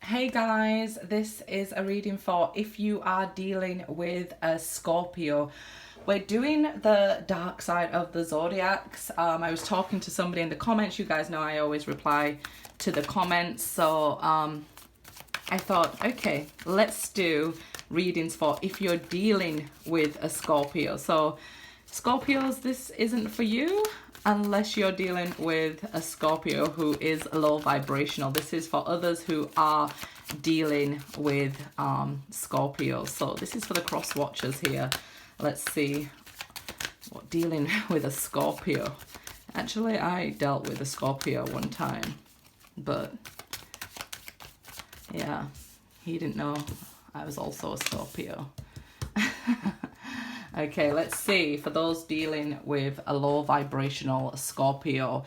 Hey guys, this is a reading for if you are dealing with a Scorpio. We're doing the dark side of the zodiacs. I was talking to somebody in the comments. You guys know I always reply to the comments. So I thought, okay, let's do readings for if you're dealing with a Scorpio. So Scorpios, this isn't for you unless you're dealing with a Scorpio who is low vibrational. This is for others who are dealing with Scorpio. So this is for the cross watchers here. Let's see what dealing with a Scorpio. Actually, I dealt with a Scorpio one time, but yeah, he didn't know I was also a Scorpio. Okay, let's see. For those dealing with a low vibrational Scorpio,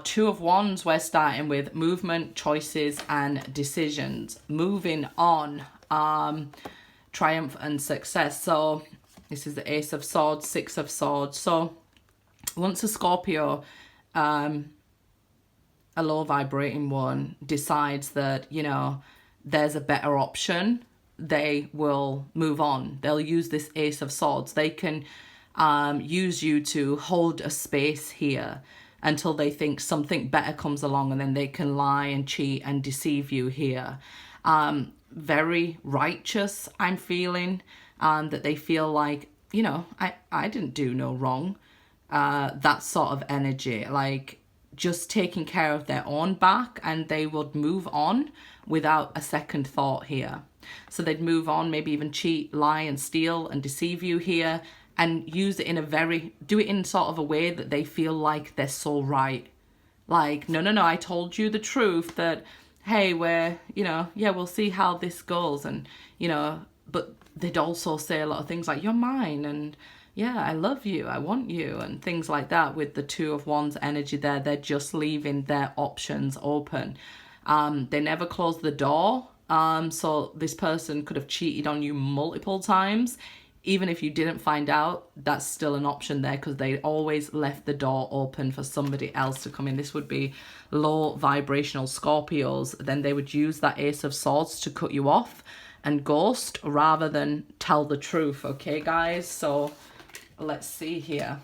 Two of Wands, we're starting with movement, choices, and decisions. Moving on, triumph and success. So this is the Ace of Swords, Six of Swords. So once a Scorpio, a low vibrating one, decides that, you know, there's a better option, they will move on. They'll use this Ace of Swords. They can use you to hold a space here until they think something better comes along, and then they can lie and cheat and deceive you here. Very righteous, I'm feeling, that they feel like, you know, I didn't do no wrong. That sort of energy, like just taking care of their own back, and they would move on without a second thought here. So they'd move on, maybe even cheat, lie and steal and deceive you here, and use it in do it in sort of a way that they feel like they're so right. Like, no, I told you the truth that, hey, you know, yeah, we'll see how this goes. And, you know, but they'd also say a lot of things like, you're mine, and yeah, I love you, I want you, and things like that. With the Two of Wands energy there, they're just leaving their options open. They never close the door. So this person could have cheated on you multiple times. Even if you didn't find out, that's still an option there, because they always left the door open for somebody else to come in. This would be low vibrational Scorpios. Then they would use that Ace of Swords to cut you off and ghost rather than tell the truth. Okay, guys? So let's see here.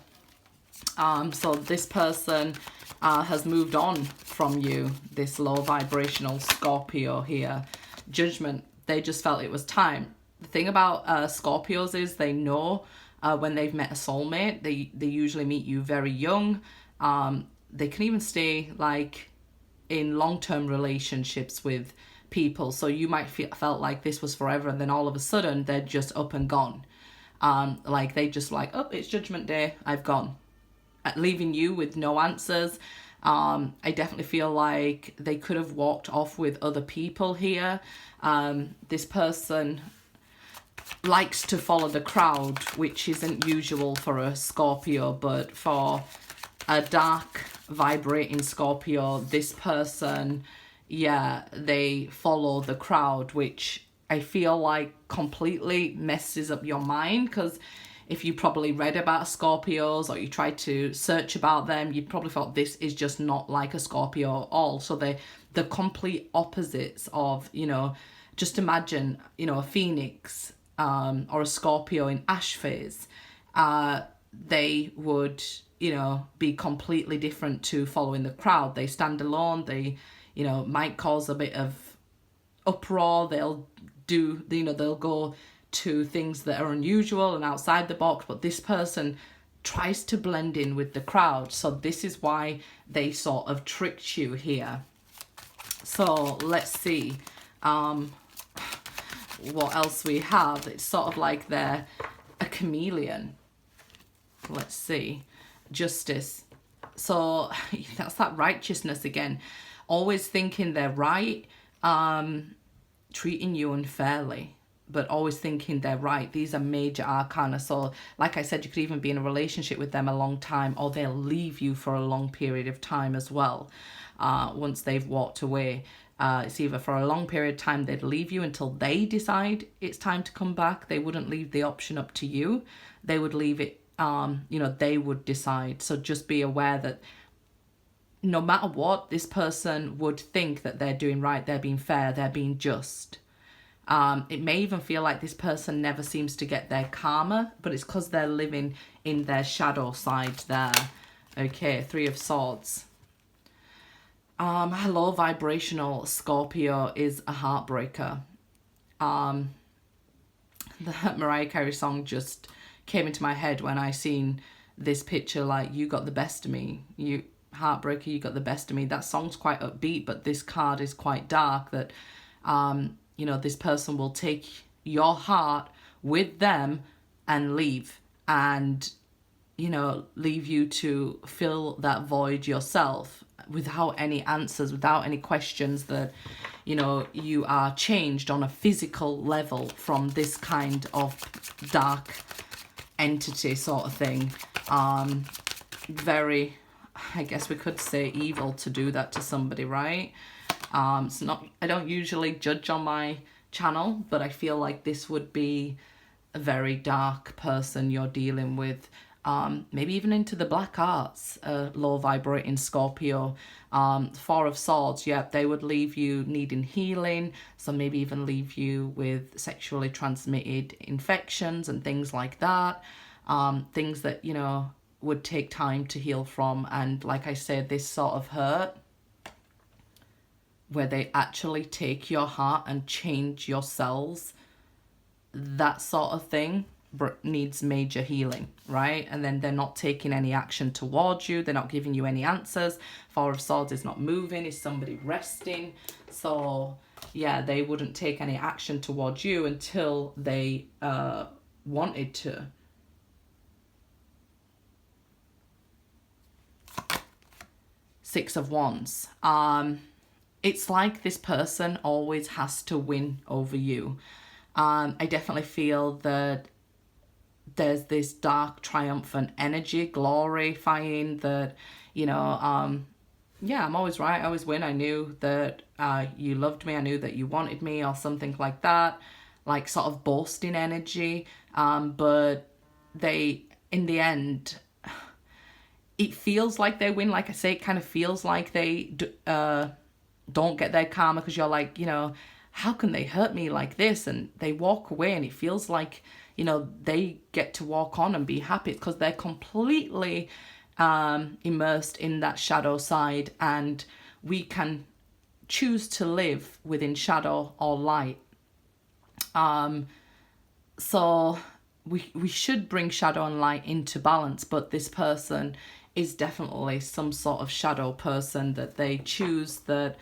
So this person has moved on from you, this low vibrational Scorpio here. Judgment. They just felt it was time. The thing about Scorpios is they know when they've met a soulmate. They usually meet you very young. They can even stay like in long-term relationships with people. So you might felt like this was forever, and then all of a sudden they're just up and gone. Like they just like, oh, it's Judgment Day, I've gone, leaving you with no answers. I definitely feel like they could have walked off with other people here. This person likes to follow the crowd, which isn't usual for a Scorpio, but for a dark vibrating Scorpio, this person, yeah, they follow the crowd, which I feel like completely messes up your mind, because if you probably read about Scorpios or you tried to search about them, you'd probably thought this is just not like a Scorpio at all. So they're the complete opposites of, you know, just imagine, you know, a Phoenix or a Scorpio in ash phase. They would, you know, be completely different to following the crowd. They stand alone. They, you know, might cause a bit of uproar. They'll do, you know, they'll go to things that are unusual and outside the box, but this person tries to blend in with the crowd. So this is why they sort of tricked you here. So let's see what else we have. It's sort of like they're a chameleon. Let's see. Justice. So that's that righteousness again. Always thinking they're right, treating you unfairly, but always thinking they're right. These are major arcana. So like I said, you could even be in a relationship with them a long time, or they'll leave you for a long period of time as well. Once they've walked away, it's either for a long period of time, they'd leave you until they decide it's time to come back. They wouldn't leave the option up to you. They would leave it, you know, they would decide. So just be aware that no matter what, this person would think that they're doing right, they're being fair, they're being just. It may even feel like this person never seems to get their karma, but it's because they're living in their shadow side there. Okay, Three of Swords. Low vibrational Scorpio is a heartbreaker. The Mariah Carey song just came into my head when I seen this picture, like, you got the best of me, you heartbreaker, you got the best of me. That song's quite upbeat, but this card is quite dark, that you know, this person will take your heart with them and leave, and, you know, leave you to fill that void yourself without any answers, without any questions, that, you know, you are changed on a physical level from this kind of dark entity sort of thing. Very, I guess we could say, evil to do that to somebody, right? It's not, I don't usually judge on my channel, but I feel like this would be a very dark person you're dealing with. Maybe even into the black arts, low vibrating Scorpio. Four of Swords, yeah, they would leave you needing healing, so maybe even leave you with sexually transmitted infections and things like that. Things that, you know, would take time to heal from. And like I said, this sort of hurt, where they actually take your heart and change your cells, that sort of thing needs major healing, right? And then they're not taking any action towards you, they're not giving you any answers. Four of Swords is not moving, is somebody resting? So yeah, they wouldn't take any action towards you until they wanted to. Six of Wands. It's like this person always has to win over you. I definitely feel that there's this dark, triumphant energy, glorifying that, you know, yeah, I'm always right, I always win. I knew that you loved me, I knew that you wanted me, or something like that. Like sort of boasting energy. But they, in the end, it feels like they win. Like I say, it kind of feels like they don't get their karma, because you're like, you know, how can they hurt me like this? And they walk away, and it feels like, you know, they get to walk on and be happy because they're completely immersed in that shadow side, and we can choose to live within shadow or light. So we should bring shadow and light into balance, but this person is definitely some sort of shadow person, that they choose that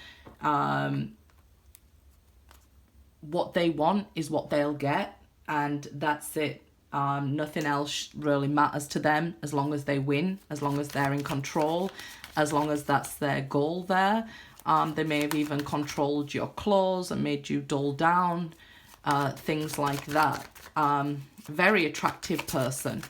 what they want is what they'll get, and that's it. Nothing else really matters to them, as long as they win, as long as they're in control, as long as that's their goal there. They may have even controlled your clothes and made you dull down, things like that. Very attractive person.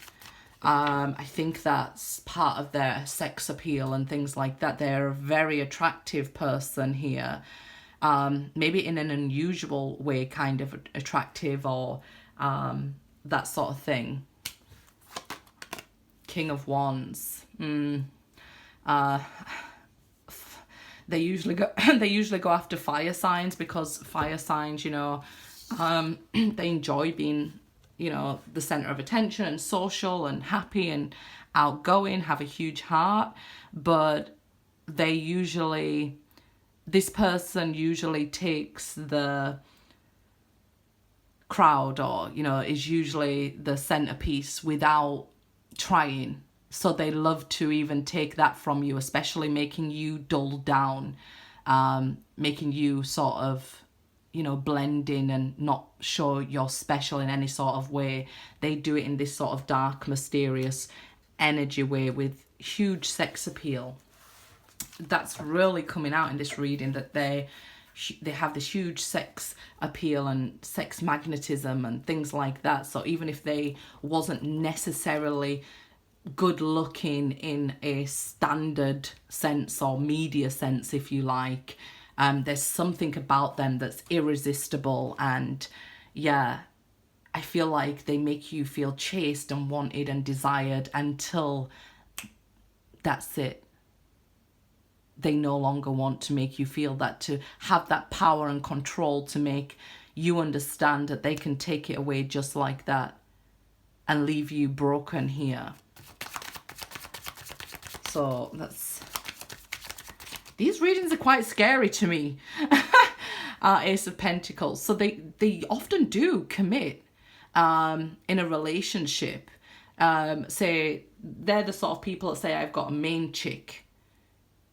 I think that's part of their sex appeal and things like that. They're a very attractive person here. Maybe in an unusual way, kind of attractive, or that sort of thing. King of Wands. They usually go after fire signs, because fire signs, you know, they enjoy being, you know, the center of attention and social and happy and outgoing, have a huge heart, but they usually, this person usually takes the crowd, or, you know, is usually the centerpiece without trying. So they love to even take that from you, especially making you dull down, making you sort of, you know, blend in and not show you're special in any sort of way. They do it in this sort of dark, mysterious energy way with huge sex appeal. That's really coming out in this reading, that they have this huge sex appeal and sex magnetism and things like that. So even if they wasn't necessarily good looking in a standard sense or media sense, if you like, there's something about them that's irresistible, and yeah, I feel like they make you feel chased and wanted and desired until that's it. they no longer want to make you feel that, to have that power and control to make you understand that they can take it away just like that and leave you broken here. So that's, these readings are quite scary to me. Ace of Pentacles. So they often do commit in a relationship. Say they're the sort of people that say, I've got a main chick,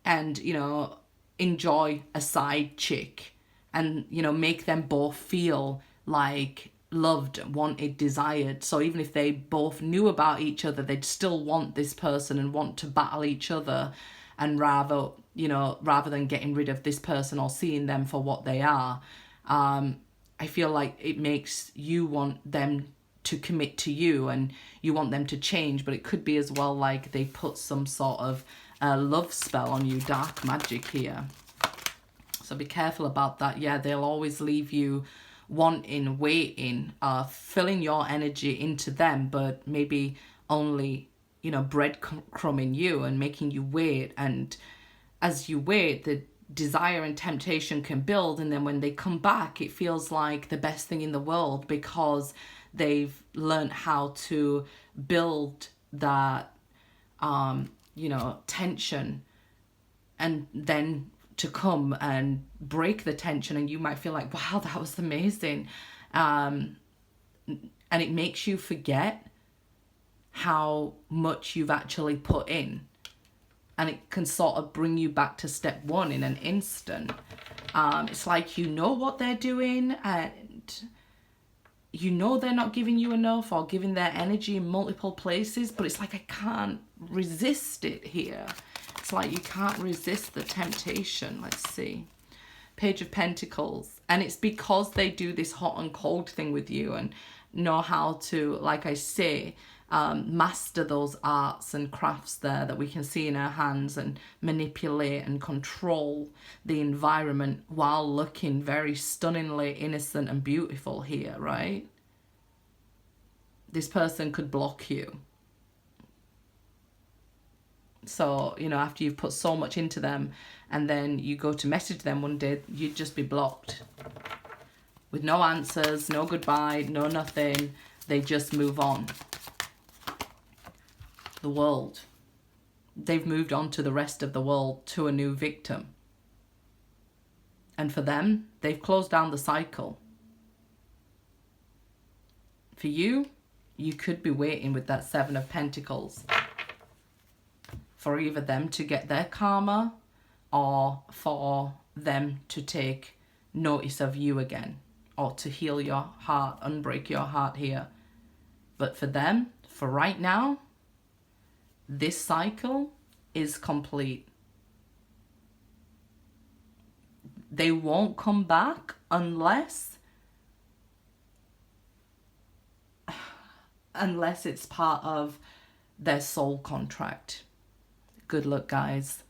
and, you know, enjoy a side chick, and, you know, make them both feel like loved, wanted, desired. So even if they both knew about each other, they'd still want this person and want to battle each other, and rather, you know, rather than getting rid of this person or seeing them for what they are, I feel like it makes you want them to commit to you, and you want them to change. But it could be as well like they put some sort of love spell on you, dark magic here. So be careful about that. Yeah, they'll always leave you wanting, waiting, filling your energy into them, but maybe only, you know, breadcrumbing you and making you wait. And as you wait, the desire and temptation can build, and then when they come back, it feels like the best thing in the world, because they've learned how to build that you know, tension, and then to come and break the tension, and you might feel like, wow, that was amazing, and it makes you forget how much you've actually put in, and it can sort of bring you back to step one in an instant. It's like, you know what they're doing, and you know they're not giving you enough, or giving their energy in multiple places, but it's like, I can't resist it here. It's like you can't resist the temptation. Let's see. Page of Pentacles. And it's because they do this hot and cold thing with you, and know how to, like I say, master those arts and crafts there that we can see in our hands, and manipulate and control the environment while looking very stunningly innocent and beautiful here, right? This person could block you. So, you know, after you've put so much into them, and then you go to message them one day, you'd just be blocked. With no answers, no goodbye, no nothing. They just move on. The world. They've moved on to the rest of the world, to a new victim. And for them, they've closed down the cycle. For you, you could be waiting with that Seven of Pentacles for either them to get their karma, or for them to take notice of you again, or to heal your heart, unbreak your heart here. But for them, for right now, this cycle is complete. They won't come back unless it's part of their soul contract. Good luck, guys.